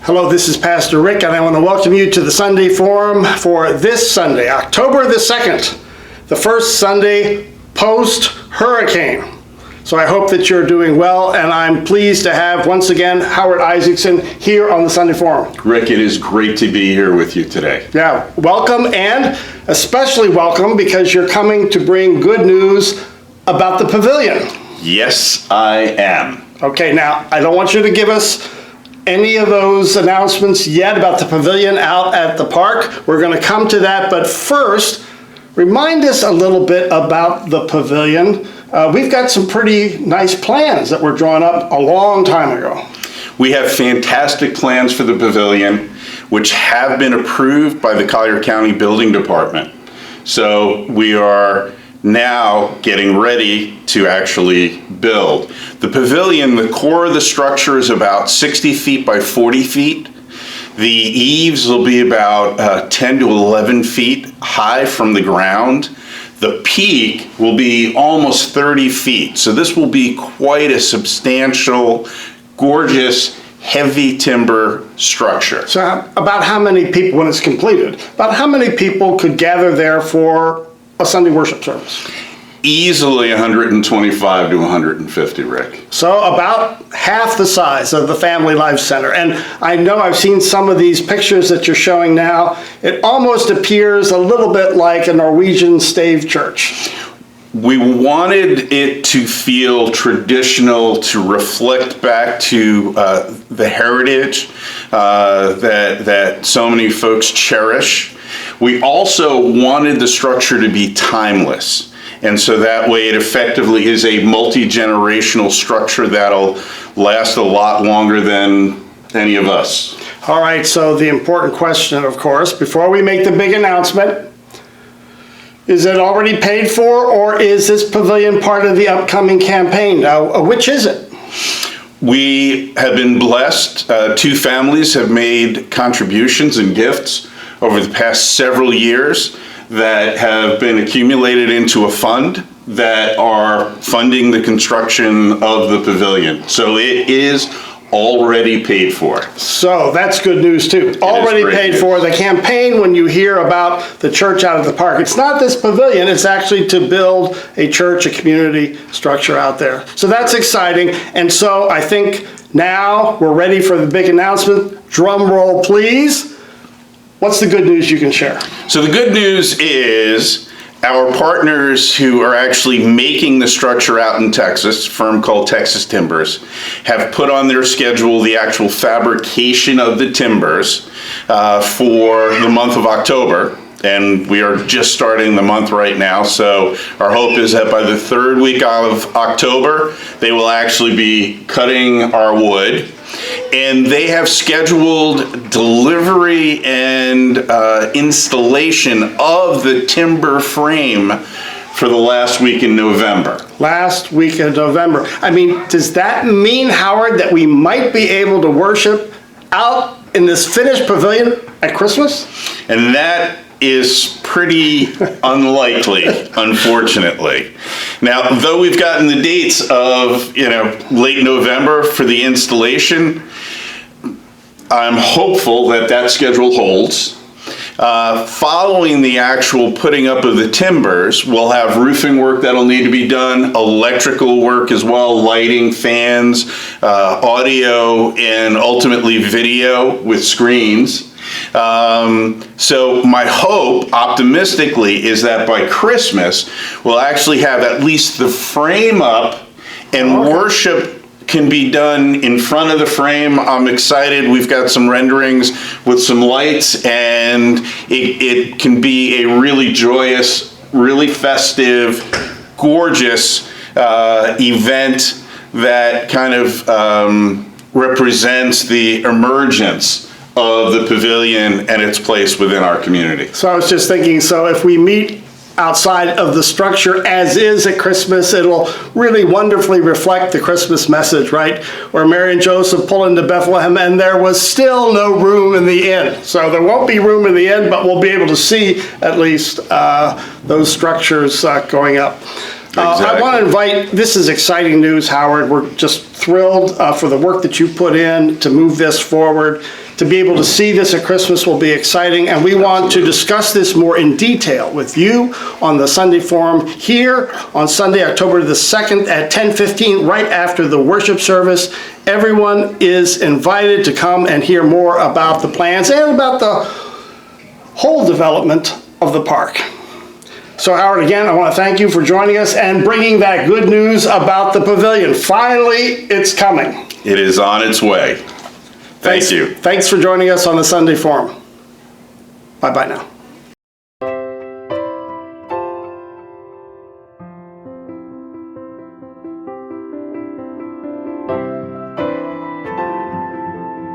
Hello, this is Pastor Rick, and I want to welcome you to the Sunday Forum for this Sunday, October the 2nd, the first Sunday post-hurricane. So I hope that you're doing well, and I'm pleased to have, once again, Howard Isaacson here on the Sunday Forum. Rick, it is great to be here with you today. Yeah, welcome, and especially welcome because you're coming to bring good news about the Pavilion. Yes, I am. Okay, now, I don't want you to give us any of those announcements yet about the Pavilion out at the park. We're going to come to that, but first, remind us a little bit about the Pavilion. We've got some pretty nice plans that were drawn up a long time ago. We have fantastic plans for the Pavilion, which have been approved by the Collier County Building Department. So we are now getting ready to actually build. The Pavilion, the core of the structure is about 60 feet by 40 feet. The eaves will be about 10 to 11 feet high from the ground. The peak will be almost 30 feet. So this will be quite a substantial, gorgeous, heavy timber structure. So about how many people, when it's completed, about how many people could gather there for a Sunday worship service? Easily 125 to 150, Rick. So about half the size of the Family Life Center. And I know I've seen some of these pictures that you're showing now. It almost appears a little bit like a Norwegian stave church. We wanted it to feel traditional, to reflect back to the heritage that so many folks cherish. We also wanted the structure to be timeless. And so that way it effectively is a multi-generational structure that'll last a lot longer than any of us. All right, so the important question, of course, before we make the big announcement, is it already paid for, or is this Pavilion part of the upcoming campaign? Now, which is it? We have been blessed. Two families have made contributions and gifts over the past several years that have been accumulated into a fund that are funding the construction of the Pavilion. So it is already paid for. So that's good news too. Already paid for. The campaign, when you hear about the church out of the park, it's not this Pavilion, it's actually to build a church, a community structure out there. So that's exciting. And so I think now we're ready for the big announcement. Drum roll, please. What's the good news you can share? So the good news is our partners who are actually making the structure out in Texas, a firm called Texas Timbers, have put on their schedule the actual fabrication of the timbers for the month of October. And we are just starting the month right now. So our hope is that by the third week of October, they will actually be cutting our wood. And they have scheduled delivery and installation of the timber frame for the last week in November. Last week of November. I mean, does that mean, Howard, that we might be able to worship out in this finished Pavilion at Christmas? And that is pretty unlikely, unfortunately. Now, though we've gotten the dates of, late November for the installation, I'm hopeful that that schedule holds. Following the actual putting up of the timbers, we'll have roofing work that'll need to be done, electrical work as well, lighting, fans, audio, and ultimately video with screens. So my hope, optimistically, is that by Christmas, we'll actually have at least the frame up and worship can be done in front of the frame. I'm excited. We've got some renderings with some lights, and it can be a really joyous, really festive, gorgeous event that kind of represents the emergence of the Pavilion and its place within our community. So I was just thinking, so if we meet outside of the structure as is at Christmas, it'll really wonderfully reflect the Christmas message, right? Where Mary and Joseph pull into Bethlehem and there was still no room in the inn. So there won't be room in the inn, but we'll be able to see at least those structures going up. Exactly. I want to invite, this is exciting news, Howard. We're just thrilled for the work that you put in to move this forward. To be able to see this at Christmas will be exciting, and we want to discuss this more in detail with you on the Sunday Forum here on Sunday, October the 2nd at 10:15, right after the worship service. Everyone is invited to come and hear more about the plans and about the whole development of the park. So Howard, again, I want to thank you for joining us and bringing that good news about the pavilion. Finally, it's coming. It is on its way. Thank you. Thanks for joining us on the Sunday Forum. Bye-bye now.